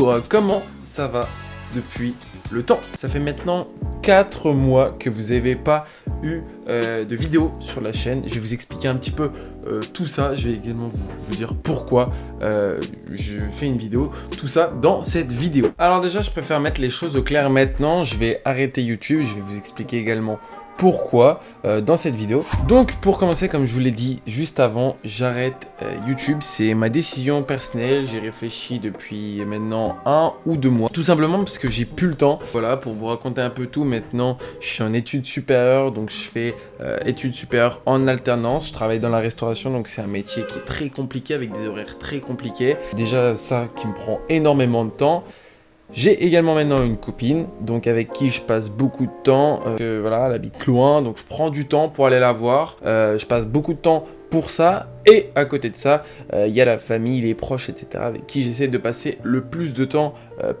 Bonjour, comment ça va depuis le temps? Ça fait maintenant 4 mois que vous n'avez pas eu de vidéo sur la chaîne. Je vais vous expliquer un petit peu tout ça. Je vais également vous dire pourquoi je fais une vidéo, tout ça dans cette vidéo. Alors déjà, je préfère mettre les choses au clair maintenant. Je vais arrêter YouTube, je vais vous expliquer également pourquoi dans cette vidéo. Donc pour commencer, comme je vous l'ai dit juste avant, j'arrête YouTube. C'est ma décision personnelle. J'ai réfléchi depuis maintenant 1 ou 2 mois. Tout simplement parce que j'ai plus le temps. Voilà, pour vous raconter un peu tout, maintenant je suis en études supérieures. Donc je fais études supérieures en alternance. Je travaille dans la restauration, donc c'est un métier qui est très compliqué avec des horaires très compliqués. Déjà ça qui me prend énormément de temps. J'ai également maintenant une copine, donc avec qui je passe beaucoup de temps. Voilà, elle habite loin, donc je prends du temps pour aller la voir. Je passe beaucoup de temps pour ça. Et à côté de ça, il y a la famille, les proches, etc. avec qui j'essaie de passer le plus de temps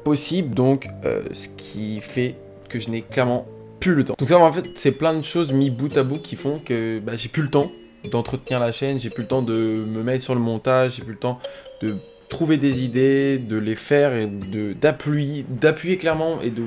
possible. Donc, ce qui fait que je n'ai clairement plus le temps. Donc ça, en fait, c'est plein de choses mis bout à bout qui font que j'ai plus le temps d'entretenir la chaîne. J'ai plus le temps de me mettre sur le montage. J'ai plus le temps de trouver des idées, de les faire et d'appuyer clairement et de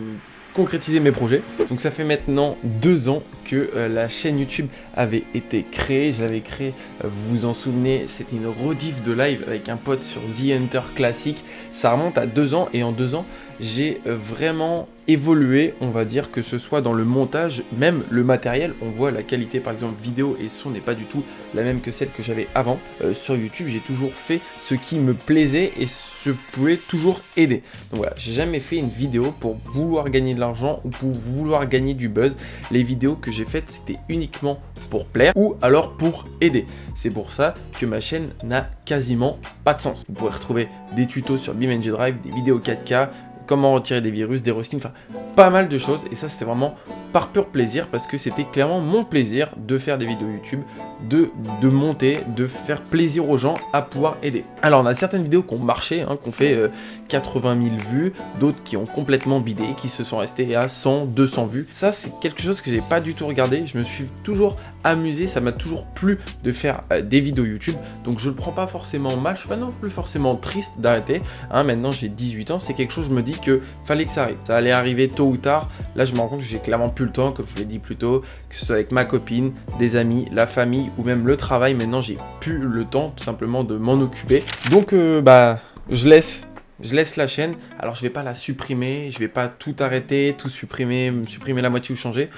concrétiser mes projets. Donc ça fait maintenant 2 ans que la chaîne YouTube avait été créée. Je l'avais créée, vous vous en souvenez, c'était une rediff de live avec un pote sur The Hunter Classic. Ça remonte à 2 ans et en 2 ans, j'ai vraiment évolué, on va dire, que ce soit dans le montage, même le matériel. On voit la qualité par exemple vidéo et son n'est pas du tout la même que celle que j'avais avant. Sur YouTube, j'ai toujours fait ce qui me plaisait et je pouvais toujours aider. Donc voilà, j'ai jamais fait une vidéo pour vouloir gagner de l'argent ou pour vouloir gagner du buzz. Les vidéos que j'ai faites, c'était uniquement pour plaire ou alors pour aider. C'est pour ça que ma chaîne n'a quasiment pas de sens. Vous pourrez retrouver des tutos sur BeamNG Drive, des vidéos 4K, comment retirer des virus, des reskins, enfin pas mal de choses. Et ça, c'était vraiment par pur plaisir parce que c'était clairement mon plaisir de faire des vidéos YouTube, de monter, de faire plaisir aux gens à pouvoir aider. Alors on a certaines vidéos qui ont marché, qui ont fait 80 000 vues, d'autres qui ont complètement bidé, qui se sont restés à 100, 200 vues. Ça, c'est quelque chose que j'ai pas du tout regardé. Je me suis toujours amusé, ça m'a toujours plu de faire des vidéos YouTube, donc je le prends pas forcément mal, je suis pas non plus forcément triste d'arrêter. Maintenant j'ai 18 ans, c'est quelque chose, je me dis que fallait que ça arrive, ça allait arriver tôt ou tard. Là je me rends compte que j'ai clairement plus le temps, comme je vous l'ai dit plus tôt, que ce soit avec ma copine, des amis, la famille ou même le travail. Maintenant j'ai plus le temps tout simplement de m'en occuper, donc je laisse la chaîne. Alors je vais pas la supprimer, je vais pas tout arrêter, tout supprimer la moitié ou changer.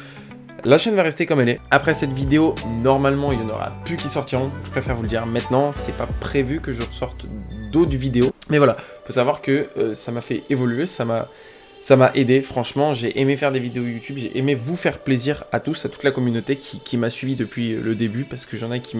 La chaîne va rester comme elle est. Après cette vidéo, normalement, il n'y en aura plus qui sortiront. Je préfère vous le dire maintenant. C'est pas prévu que je ressorte d'autres vidéos. Mais voilà, faut savoir que ça m'a fait évoluer. Ça m'a aidé. Franchement, j'ai aimé faire des vidéos YouTube. J'ai aimé vous faire plaisir à tous, à toute la communauté qui m'a suivi depuis le début. Parce que il y en a qui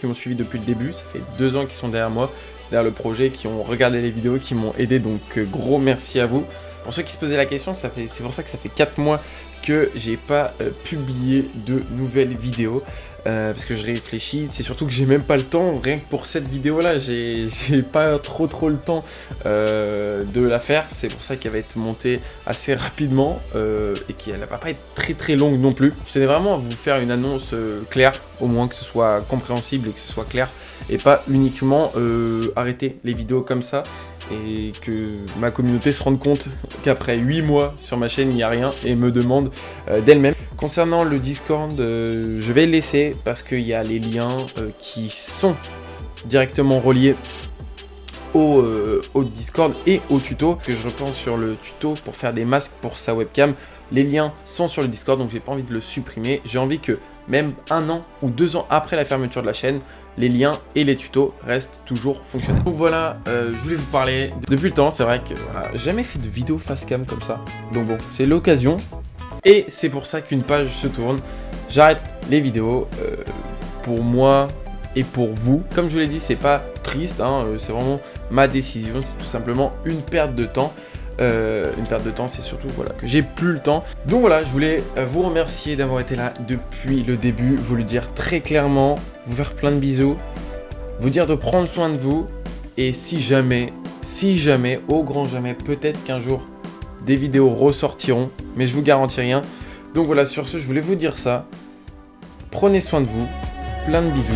m'ont suivi depuis le début. Ça fait 2 ans qu'ils sont derrière moi, derrière le projet, qui ont regardé les vidéos, qui m'ont aidé. Donc, gros merci à vous. Pour ceux qui se posaient la question, c'est pour ça que ça fait 4 mois que j'ai pas publié de nouvelles vidéos. Parce que je réfléchis, c'est surtout que j'ai même pas le temps, rien que pour cette vidéo là, j'ai pas trop le temps de la faire. C'est pour ça qu'elle va être montée assez rapidement et qu'elle va pas être très longue non plus. Je tenais vraiment à vous faire une annonce claire, au moins que ce soit compréhensible et que ce soit clair, et pas uniquement arrêter les vidéos comme ça et que ma communauté se rende compte qu'après 8 mois sur ma chaîne il n'y a rien et me demande d'elle-même. Concernant le Discord, je vais le laisser parce qu'il y a les liens qui sont directement reliés au Discord et au tuto, que je reprends sur le tuto pour faire des masques pour sa webcam. Les liens sont sur le Discord, donc j'ai pas envie de le supprimer. J'ai envie que même 1 an ou 2 ans après la fermeture de la chaîne, les liens et les tutos restent toujours fonctionnels. Donc voilà, je voulais vous parler depuis le temps. C'est vrai que j'ai jamais fait de vidéo face cam comme ça, donc bon, c'est l'occasion. Et c'est pour ça qu'une page se tourne. J'arrête les vidéos pour moi et pour vous. Comme je vous l'ai dit, c'est pas triste, c'est vraiment ma décision. C'est tout simplement une perte de temps. Une perte de temps, c'est surtout que j'ai plus le temps. Donc voilà, je voulais vous remercier d'avoir été là depuis le début, vous le dire très clairement, vous faire plein de bisous, vous dire de prendre soin de vous. Et si jamais, au grand jamais, peut-être qu'un jour des vidéos ressortiront, mais je vous garantis rien. Donc voilà, sur ce, je voulais vous dire ça. Prenez soin de vous, plein de bisous.